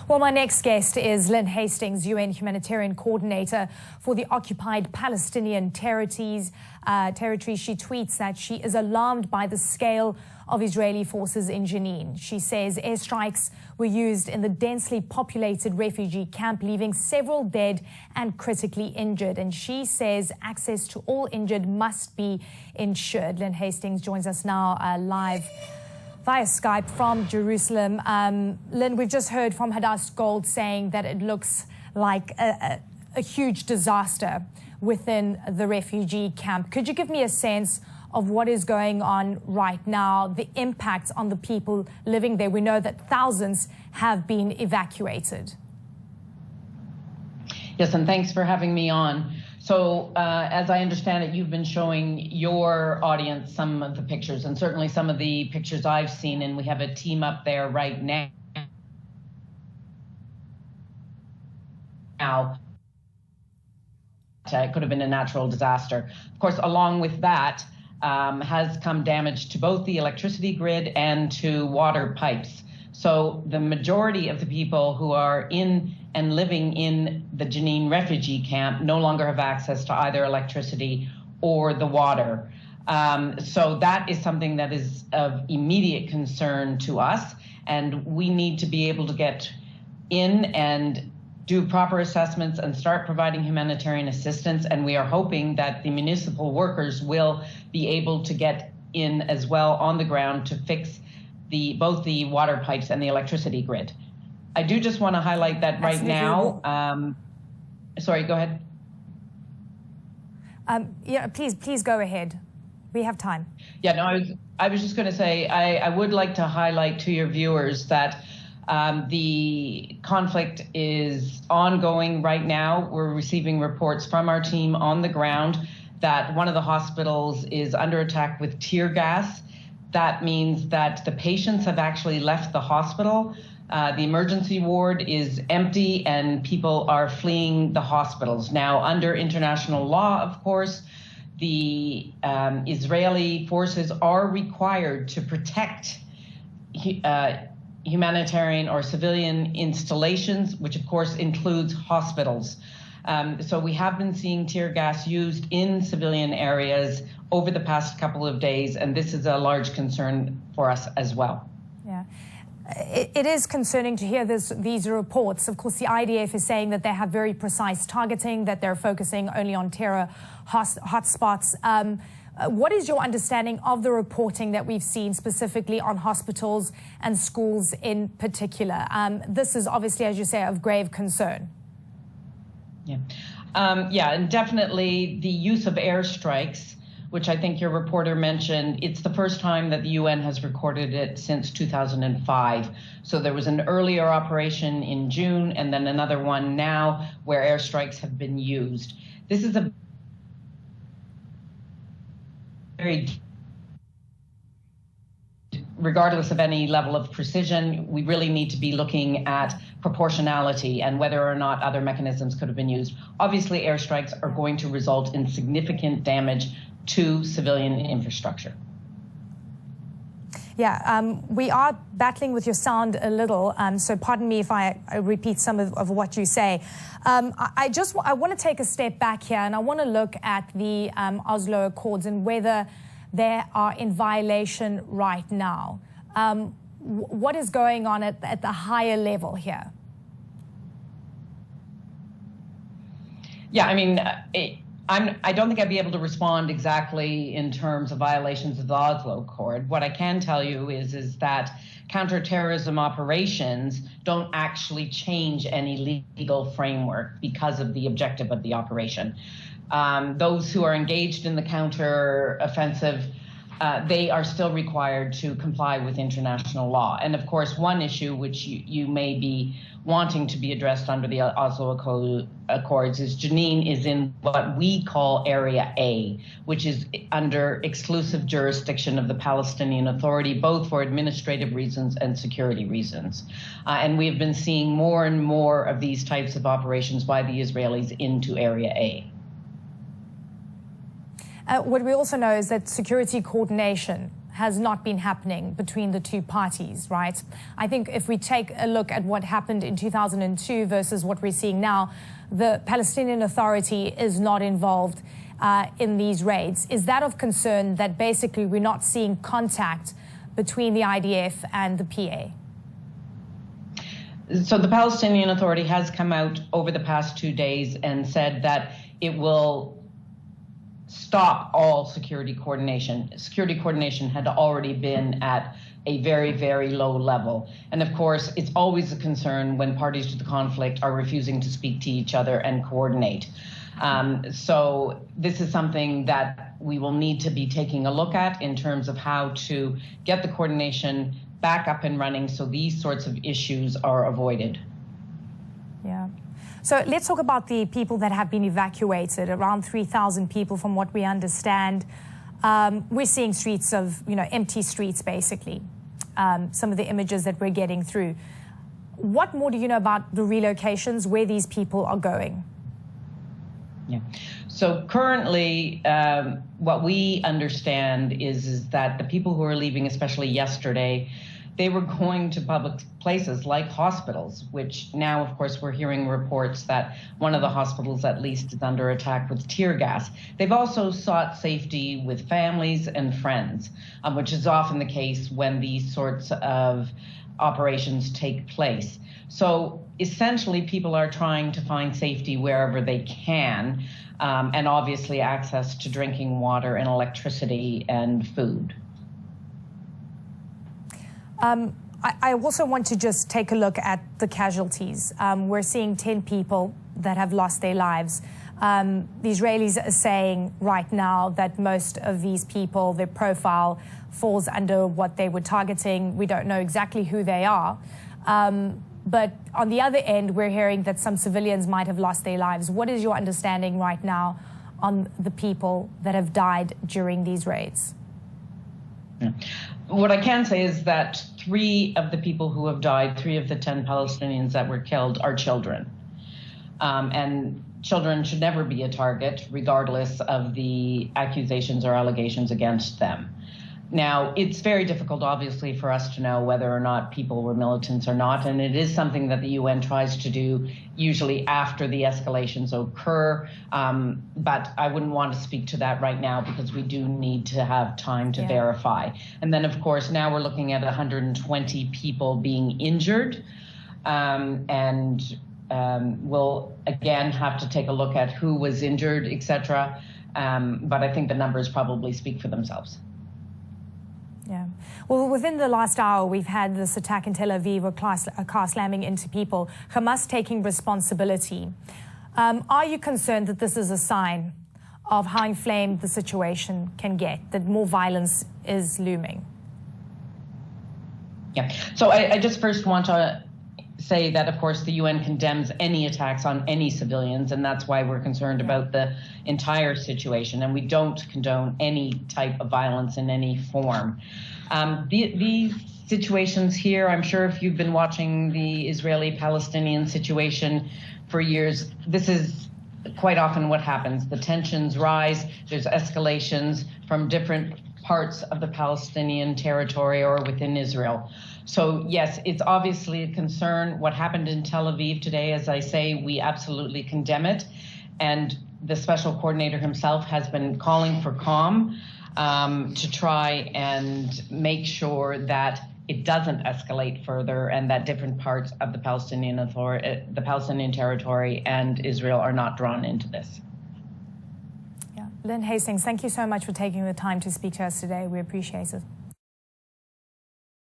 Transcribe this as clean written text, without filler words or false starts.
Well, my next guest is Lynn Hastings, UN Humanitarian Coordinator for the occupied Palestinian territories. She tweets that she is alarmed by the scale of Israeli forces in Jenin. She says airstrikes were used in the densely populated refugee camp, leaving several dead and critically injured. And she says access to all injured must be ensured. Lynn Hastings joins us now live via Skype from Jerusalem. Lynn, we've just heard from Hadass Gold saying that it looks like a huge disaster within the refugee camp. Could you give me a sense of what is going on right now, the impact on the people living there? We know that thousands have been evacuated. Yes, and thanks for having me on. So as I understand it, you've been showing your audience some of the pictures, and certainly some of the pictures I've seen, and we have a team up there right now. It could have been a natural disaster. Of course, along with that has come damage to both the electricity grid and to water pipes. So the majority of the people who are in and living in the Jenin refugee camp no longer have access to either electricity or the water. So that is something that is of immediate concern to us, and we need to be able to get in and do proper assessments and start providing humanitarian assistance. And we are hoping that the municipal workers will be able to get in as well on the ground to fix both the water pipes and the electricity grid. I do just want to highlight that right now. Sorry, go ahead. Yeah, please go ahead. We have time. Yeah, no, I was just going to say I would like to highlight to your viewers that the conflict is ongoing right now. We're receiving reports from our team on the ground that one of the hospitals is under attack with tear gas. That means that the patients have actually left the hospital. The emergency ward is empty and people are fleeing the hospitals. Now, under international law, of course, the Israeli forces are required to protect humanitarian or civilian installations, which of course includes hospitals. So we have been seeing tear gas used in civilian areas over the past couple of days, and this is a large concern for us as well. Yeah. It is concerning to hear these reports. Of course, the IDF is saying that they have very precise targeting, that they're focusing only on terror hotspots. What is your understanding of the reporting that we've seen specifically on hospitals and schools in particular? This is obviously, as you say, of grave concern. Yeah, and definitely the use of airstrikes, which I think your reporter mentioned, it's the first time that the UN has recorded it since 2005. So there was an earlier operation in June and then another one now where airstrikes have been used. This is a very, regardless of any level of precision, we really need to be looking at proportionality and whether or not other mechanisms could have been used. Obviously, airstrikes are going to result in significant damage to civilian infrastructure. Yeah, we are battling with your sound a little, so pardon me if I repeat some of what you say. I want to take a step back here, and I want to look at the Oslo Accords and whether they are in violation right now. What is going on at the higher level here? Yeah, I mean, I don't think I'd be able to respond exactly in terms of violations of the Oslo Accord. What I can tell you is that counterterrorism operations don't actually change any legal framework because of the objective of the operation. Those who are engaged in the counter-offensive, they are still required to comply with international law. And of course, one issue which you may be wanting to be addressed under the Oslo Accords is Jenin is in what we call Area A, which is under exclusive jurisdiction of the Palestinian Authority, both for administrative reasons and security reasons. And we have been seeing more and more of these types of operations by the Israelis into Area A. What we also know is that security coordination has not been happening between the two parties, right? I think if we take a look at what happened in 2002 versus what we're seeing now, the Palestinian Authority is not involved in these raids. Is that of concern that basically we're not seeing contact between the IDF and the PA? So the Palestinian Authority has come out over the past 2 days and said that it will stop all security coordination. Security coordination had already been at a very, very low level. And of course, it's always a concern when parties to the conflict are refusing to speak to each other and coordinate. So this is something that we will need to be taking a look at in terms of how to get the coordination back up and running so these sorts of issues are avoided. Yeah. So let's talk about the people that have been evacuated, around 3,000 people from what we understand. We're seeing streets of, empty streets, basically, some of the images that we're getting through. What more do you know about the relocations, where these people are going? Yeah. So currently, what we understand is that the people who are leaving, especially yesterday, they were going to public places like hospitals, which now, of course, we're hearing reports that one of the hospitals at least is under attack with tear gas. They've also sought safety with families and friends, which is often the case when these sorts of operations take place. So essentially, people are trying to find safety wherever they can, and obviously access to drinking water and electricity and food. I also want to just take a look at the casualties. We're seeing 10 people that have lost their lives. The Israelis are saying right now that most of these people, their profile falls under what they were targeting. We don't know exactly who they are. But on the other end, we're hearing that some civilians might have lost their lives. What is your understanding right now on the people that have died during these raids? Yeah. What I can say is that 3 of the people who have died, 3 of the 10 Palestinians that were killed, are children. And children should never be a target, regardless of the accusations or allegations against them. Now, it's very difficult, obviously, for us to know whether or not people were militants or not, and it is something that the UN tries to do usually after the escalations occur, but I wouldn't want to speak to that right now because we do need to have time to verify. And then, of course, now we're looking at 120 people being injured, and we'll, again, have to take a look at who was injured, etc., but I think the numbers probably speak for themselves. Yeah. Well, within the last hour, we've had this attack in Tel Aviv, a car slamming into people, Hamas taking responsibility. Are you concerned that this is a sign of how inflamed the situation can get, that more violence is looming? Yeah. So I just first want to say that, of course, the UN condemns any attacks on any civilians, and that's why we're concerned about the entire situation, and we don't condone any type of violence in any form. These situations here, I'm sure if you've been watching the Israeli-Palestinian situation for years, this is quite often what happens. The tensions rise, there's escalations from different parts of the Palestinian territory or within Israel. So yes, it's obviously a concern. What happened in Tel Aviv today, as I say, we absolutely condemn it. And the special coordinator himself has been calling for calm to try and make sure that it doesn't escalate further and that different parts of the Palestinian Authority, the Palestinian territory and Israel are not drawn into this. Yeah. Lynn Hastings, thank you so much for taking the time to speak to us today. We appreciate it.